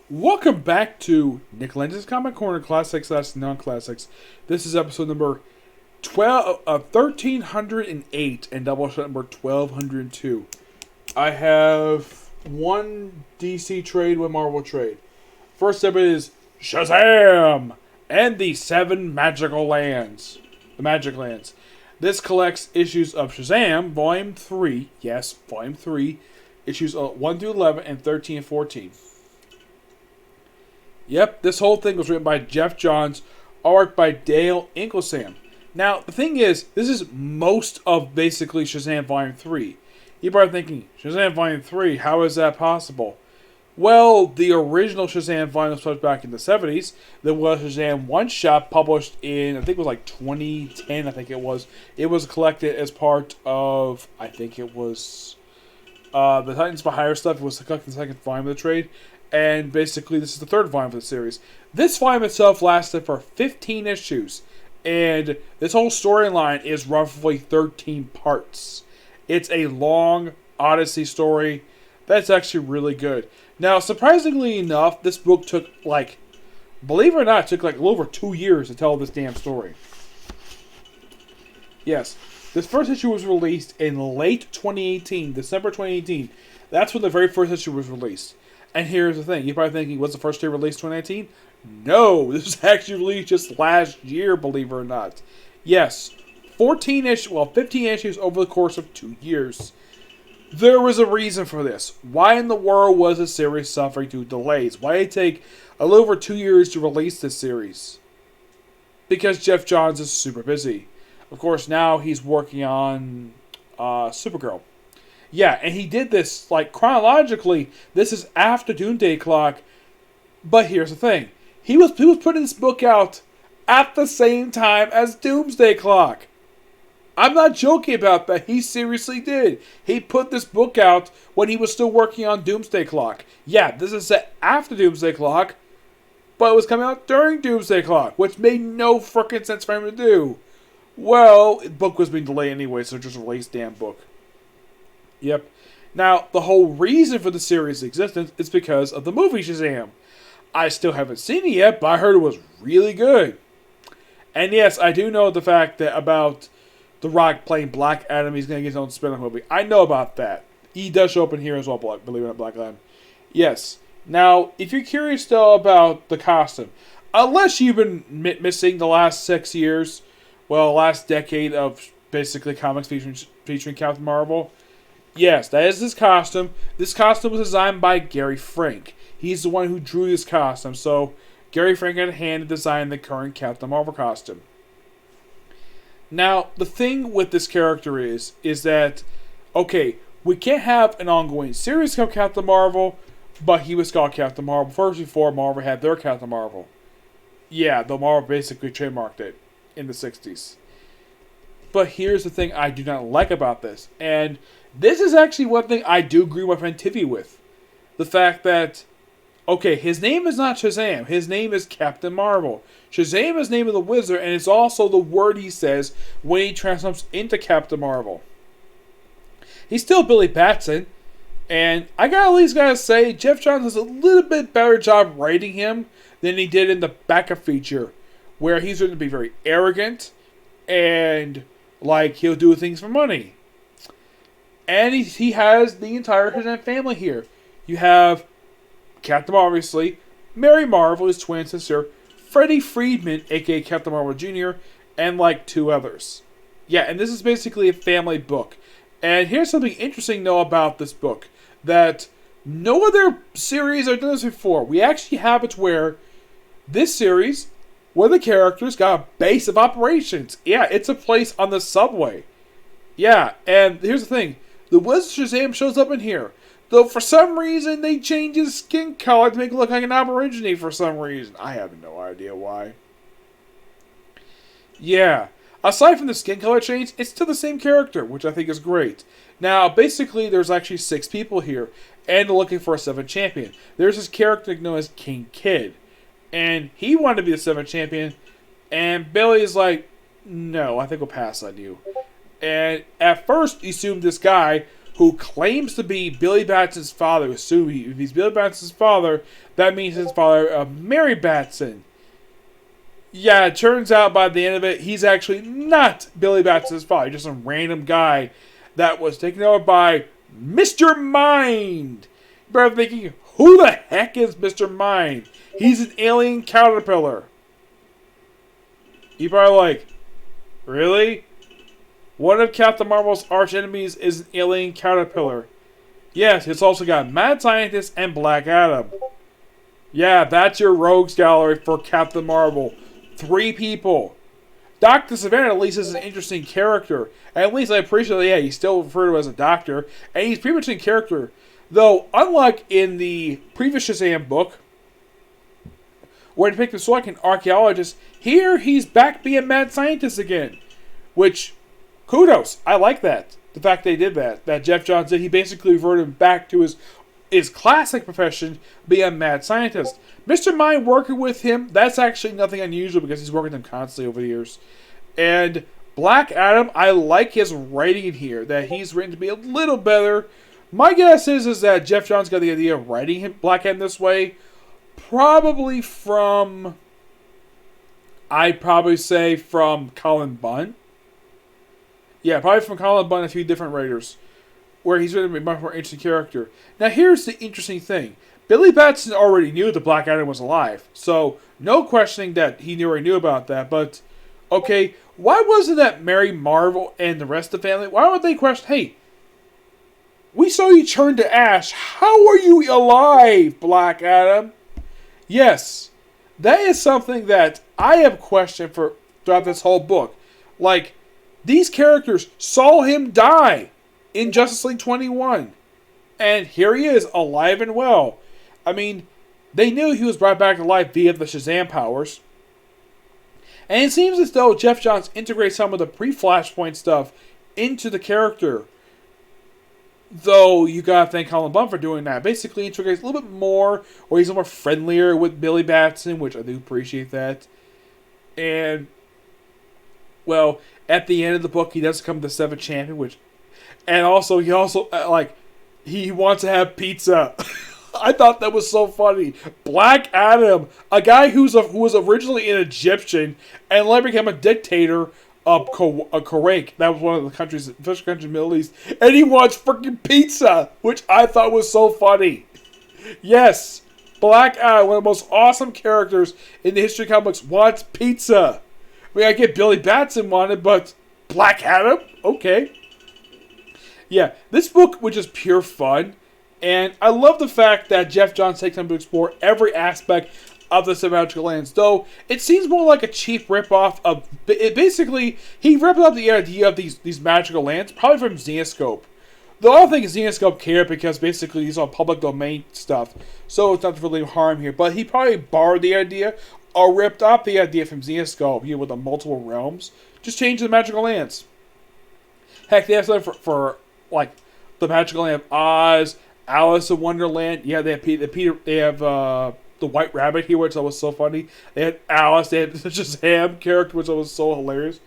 Welcome back to Nick Lenz's Comic Corner Classics / Non-Classics. This is episode number 1308 and Doubleshot number 1202. I have one DC trade, one Marvel trade. First up is Shazam and the Seven Magical Lands. The Magic Lands. This collects issues of Shazam, Volume 3. Yes, Volume 3. Issues 1 through 11 and 13 and 14. Yep, this whole thing was written by Jeff Johns, art by Dale Inglesam. Now, the thing is, this is most of basically Shazam Volume 3. You're probably thinking, Shazam Volume 3, how is that possible? Well, the original Shazam volume was published back in the 70s. There was Shazam one-shot published in, I think it was like 2010, I think it was. It was collected as part of, I think it was, the Titans for Hire stuff. It was collected in the second volume of the trade. And basically, this is the third volume of the series. This volume itself lasted for 15 issues. And this whole storyline is roughly 13 parts. It's a long Odyssey story that's actually really good. Now, surprisingly enough, this book took, believe it or not, it took a little over 2 years to tell this damn story. Yes, this first issue was released in late 2018, December 2018. That's when the very first issue was released. And here's the thing. You're probably thinking, was the first day released 2019? No, this was actually released just last year, believe it or not. Yes, 15 issues over the course of 2 years. There was a reason for this. Why in the world was the series suffering due to delays? Why did it take a little over 2 years to release this series? Because Jeff Johns is super busy. Of course, now he's working on Supergirl. Yeah, and he did this, chronologically, this is after Doomsday Clock, but here's the thing. He was putting this book out at the same time as Doomsday Clock. I'm not joking about that. He seriously did. He put this book out when he was still working on Doomsday Clock. Yeah, this is set after Doomsday Clock, but it was coming out during Doomsday Clock, which made no frickin' sense for him to do. Well, the book was being delayed anyway, so just release damn book. Yep. Now, the whole reason for the series' existence is because of the movie Shazam. I still haven't seen it yet, but I heard it was really good. And yes, I do know the fact that about The Rock playing Black Adam, he's going to get his own spin-off movie. I know about that. He does show up in here as well, believe it or not, Black Adam. Yes. Now, if you're curious though about the costume, unless you've been missing the last 6 years, last decade of basically comics featuring Captain Marvel, yes, that is his costume. This costume was designed by Gary Frank. He's the one who drew this costume, so Gary Frank had a hand in designing the current Captain Marvel costume. Now, the thing with this character is that, okay, we can't have an ongoing series called Captain Marvel, but he was called Captain Marvel first before Marvel had their Captain Marvel. Yeah, though Marvel basically trademarked it in the 60s. But here's the thing I do not like about this, and this is actually one thing I do agree with my friend Tivy with. The fact that, okay, his name is not Shazam. His name is Captain Marvel. Shazam is the name of the wizard, and it's also the word he says when he transforms into Captain Marvel. He's still Billy Batson, and I at least gotta say, Jeff Johns does a little bit better job writing him than he did in the backup feature, where he's going to be very arrogant, and, he'll do things for money. And he has the entire Shazam family here. You have Captain Marvel, obviously, Mary Marvel, his twin sister, Freddie Friedman, aka Captain Marvel Jr., and 2 others. Yeah, and this is basically a family book. And here's something interesting, though, about this book. That no other series have done this before. We actually have it where this series, where the characters got a base of operations. Yeah, it's a place on the subway. Yeah, and here's the thing. The Wizard Shazam shows up in here. Though for some reason they changed his skin color to make him look like an Aborigine for some reason. I have no idea why. Yeah. Aside from the skin color change, it's still the same character, which I think is great. Now, basically, there's actually 6 people here, and they're looking for a 7th champion. There's this character known as King Kid, and he wanted to be the 7th champion, and Billy's like, no, I think we'll pass on you. And at first, he assumed this guy who claims to be Billy Batson's father. If he's Billy Batson's father, that means his father, Mary Batson. Yeah, it turns out by the end of it, he's actually not Billy Batson's father. Just some random guy that was taken over by Mr. Mind. You're thinking, who the heck is Mr. Mind? He's an alien caterpillar. You're probably like, really? One of Captain Marvel's arch enemies is an alien caterpillar. Yes, it's also got Mad Scientist and Black Adam. Yeah, that's your rogues gallery for Captain Marvel. 3 people. Dr. Savannah at least is an interesting character. And at least I appreciate that, yeah, he's still referred to as a doctor. And he's pretty much in character. Though, unlike in the previous Shazam book, where he picked him like an archaeologist, here he's back being Mad Scientist again. Which, kudos. I like that. The fact they did that. That Jeff Johns did. He basically reverted him back to his classic profession, being a mad scientist. Mr. Mind working with him, that's actually nothing unusual because he's working with him constantly over the years. And Black Adam, I like his writing in here, that he's written to be a little better. My guess is that Jeff Johns got the idea of writing him Black Adam this way, probably from, I'd probably say from Colin Bunn. Yeah, probably from Colin Bunn and a few different writers, where he's going to be a much more interesting character. Now, here's the interesting thing. Billy Batson already knew that Black Adam was alive, so no questioning that he already knew about that, but, okay, why wasn't that Mary Marvel and the rest of the family, why would they question, hey, we saw you turn to ash, how are you alive, Black Adam? Yes, that is something that I have questioned throughout this whole book. Like, these characters saw him die in Justice League 21. And here he is, alive and well. I mean, they knew he was brought back to life via the Shazam powers. And it seems as though Jeff Johns integrates some of the pre-Flashpoint stuff into the character. Though, you gotta thank Colin Bunn for doing that. Basically, integrates a little bit more, or he's a little more friendlier with Billy Batson, which I do appreciate that. And, well, at the end of the book, he does become the 7th champion, which... And also, he wants to have pizza. I thought that was so funny. Black Adam, a guy who was originally an Egyptian and later became a dictator of Kuwait. That was one of the countries, first country in the Middle East. And he wants freaking pizza, which I thought was so funny. Yes, Black Adam, one of the most awesome characters in the history of comics, wants pizza. I mean, I get Billy Batson wanted, but Black Adam? Okay. Yeah, this book was just pure fun, and I love the fact that Jeff Johns takes time to explore every aspect of the Magical Lands, though it seems more like a cheap ripoff of... Basically, he ripped up the idea of these magical lands, probably from Xenoscope. Though I don't think Xenoscope cared because basically these are public domain stuff, so it's not really harm here, but he probably borrowed the idea or ripped up the idea from Xenoscope, with the multiple realms, just change the magical lands. Heck, they have something for like the Magical Land of Oz, Alice in Wonderland. Yeah, they have the White Rabbit here, which was so funny. They had Alice, they had the Shazam character, which was so hilarious.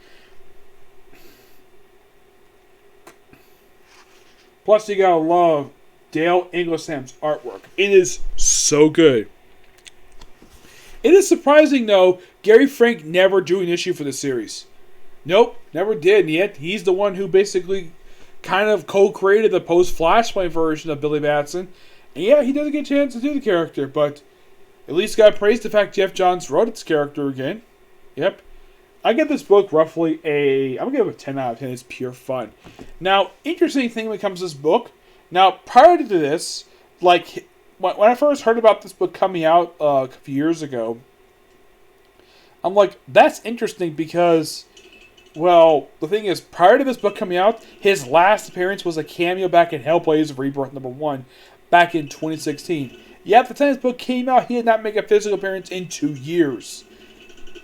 Plus, you gotta love Dale Inglisham's artwork. It is so good. It is surprising, though, Gary Frank never drew an issue for the series. Nope, never did, and yet he's the one who basically kind of co-created the post-Flashpoint version of Billy Batson. And yeah, he doesn't get a chance to do the character, but at least got praised the fact Jeff Johns wrote its character again. Yep. I give this book roughly I'm going to give it a 10 out of 10. It's pure fun. Now, interesting thing when it comes to this book. Now, prior to this, like, when I first heard about this book coming out a few years ago, I'm like, that's interesting because... Well, the thing is, prior to this book coming out, his last appearance was a cameo back in Hellblazer Rebirth #1 back in 2016. Yeah, at the time this book came out, he did not make a physical appearance in 2 years.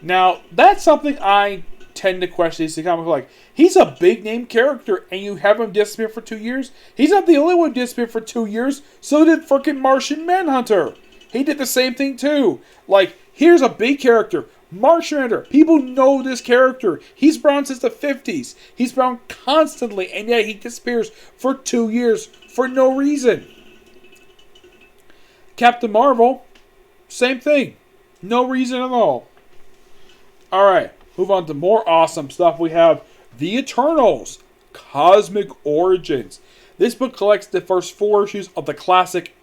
Now, that's something I tend to question these comics. Like, he's a big-name character, and you have him disappear for 2 years? He's not the only one to disappear for 2 years. So did frickin' Martian Manhunter. He did the same thing, too. Like, here's a big character. Martian Manhunter. People know this character. He's been around since the 50s. He's been around constantly, and yet he disappears for 2 years for no reason. Captain Marvel, same thing. No reason at all. Alright, move on to more awesome stuff. We have The Eternals, Cosmic Origins. This book collects the first 4 issues of the classic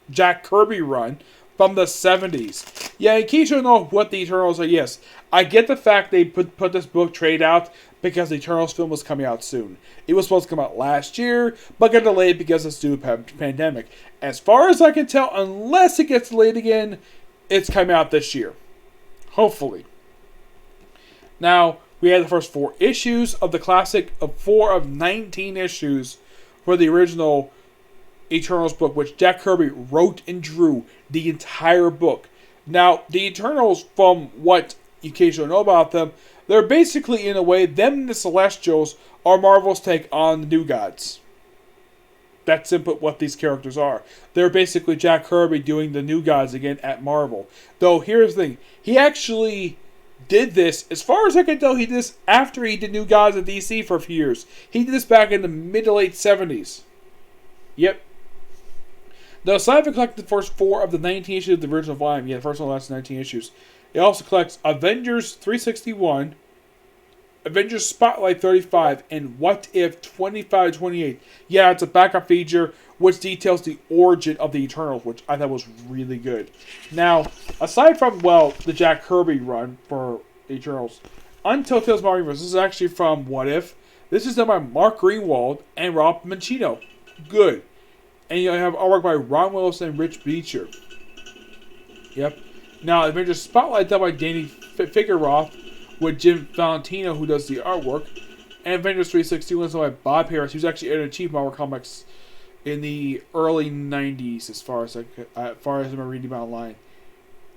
Jack Kirby run from the 70s. Yeah, in case you don't know what the Eternals are, yes, I get the fact they put this book trade out because the Eternals film was coming out soon. It was supposed to come out last year, but got delayed because of the stupid pandemic. As far as I can tell, unless it gets delayed again, it's coming out this year. Hopefully. Now, we had the first 4 issues of the classic, of 4 of 19 issues for the original Eternals book, which Jack Kirby wrote and drew the entire book. Now, the Eternals, from what you occasionally know about them, they're basically, in a way, them and the Celestials are Marvel's take on the New Gods. That's simply what these characters are. They're basically Jack Kirby doing the New Gods again at Marvel. Though, here's the thing. He actually did this, as far as I can tell, he did this after he did New Gods at DC for a few years. He did this back in the mid to late 70s. Yep. Now, Sci-Fi collected the first 4 of the 19 issues of the original volume. Yeah, the first one lasts 19 issues. It also collects Avengers 361, Avengers Spotlight 35, and What If 2528. Yeah, it's a backup feature which details the origin of the Eternals, which I thought was really good. Now, aside from, well, the Jack Kirby run for the Eternals, Untold Tales Marvel Universe, this is actually from What If. This is done by Mark Greenwald and Rob Mancino. Good. And you have artwork by Ron Wilson and Rich Beecher. Yep. Now, Avengers Spotlight done by Danny Figueroa with Jim Valentino, who does the artwork. And Avengers 361 is done by Bob Harris, who's actually editor-in-chief of Marvel Comics in the early 90s, as far as I'm reading about online.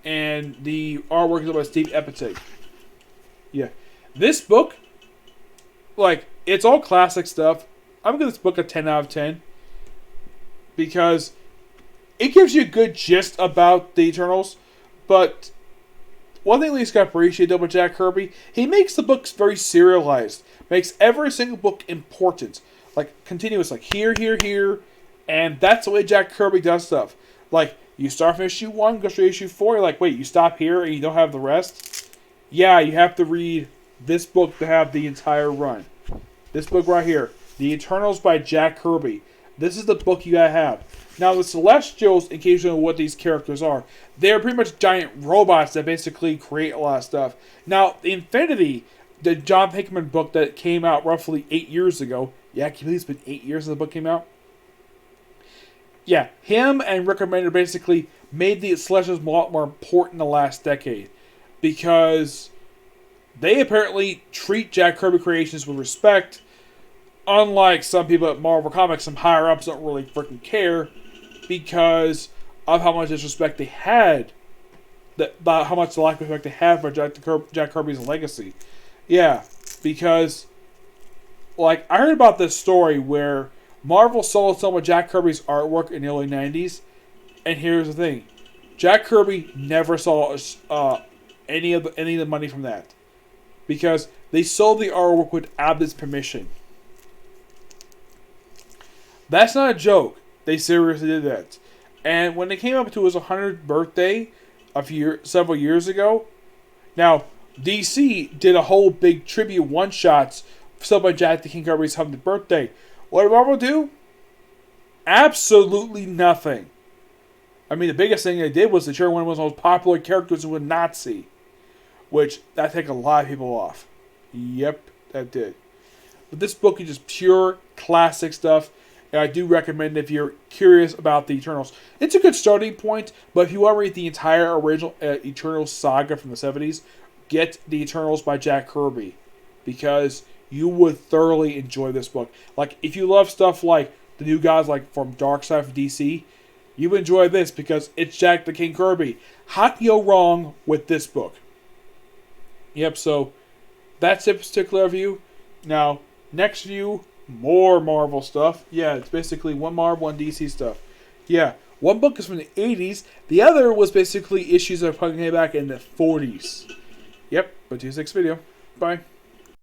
And the artwork is done by Steve Epstein. Yeah. This book, like, it's all classic stuff. I'm going to give this book a 10 out of 10. Because it gives you a good gist about the Eternals. But one thing at least got appreciated about Jack Kirby, he makes the books very serialized. Makes every single book important. Like, continuous, like here, here, here. And that's the way Jack Kirby does stuff. Like, you start from issue 1, go straight to issue 4, you're like, wait, you stop here and you don't have the rest? Yeah, you have to read this book to have the entire run. This book right here, The Eternals by Jack Kirby. This is the book you gotta have. Now, the Celestials, in case you know what these characters are, they're pretty much giant robots that basically create a lot of stuff. Now, Infinity, the John Hickman book that came out roughly 8 years ago. Yeah, can you believe it's been 8 years since the book came out? Yeah, him and Rick Remender basically made the Celestials a lot more important in the last decade. Because they apparently treat Jack Kirby creations with respect. Unlike some people at Marvel Comics, some higher-ups don't really freaking care because of how much disrespect they had, how much the lack of respect they had for Jack Kirby's legacy. Yeah, because, like, I heard about this story where Marvel sold some of Jack Kirby's artwork in the early 90s, and here's the thing. Jack Kirby never saw any of the money from that. Because they sold the artwork without his permission. That's not a joke. They seriously did that. And when they came up to his 100th birthday several years ago, now DC did a whole big tribute one-shots sold by Jack the King Kirby's 100th birthday. What did Marvel do? Absolutely nothing. I mean, the biggest thing they did was to turn one of the most popular characters into a Nazi. Which, that took a lot of people off. Yep, that did. But this book is just pure classic stuff. And I do recommend if you're curious about the Eternals. It's a good starting point, but if you want to read the entire original Eternals saga from the 70s, get The Eternals by Jack Kirby. Because you would thoroughly enjoy this book. Like, if you love stuff like the New Gods, like from Darkseid from DC, you would enjoy this because it's Jack the King Kirby. How can you go wrong with this book? Yep, so that's it particular review. Now, next view, more Marvel stuff. Yeah, it's basically one Marvel, one DC stuff. Yeah, one book is from the 80s. The other was basically issues that are coming back in the 40s. Yep, but to 6 video. Bye.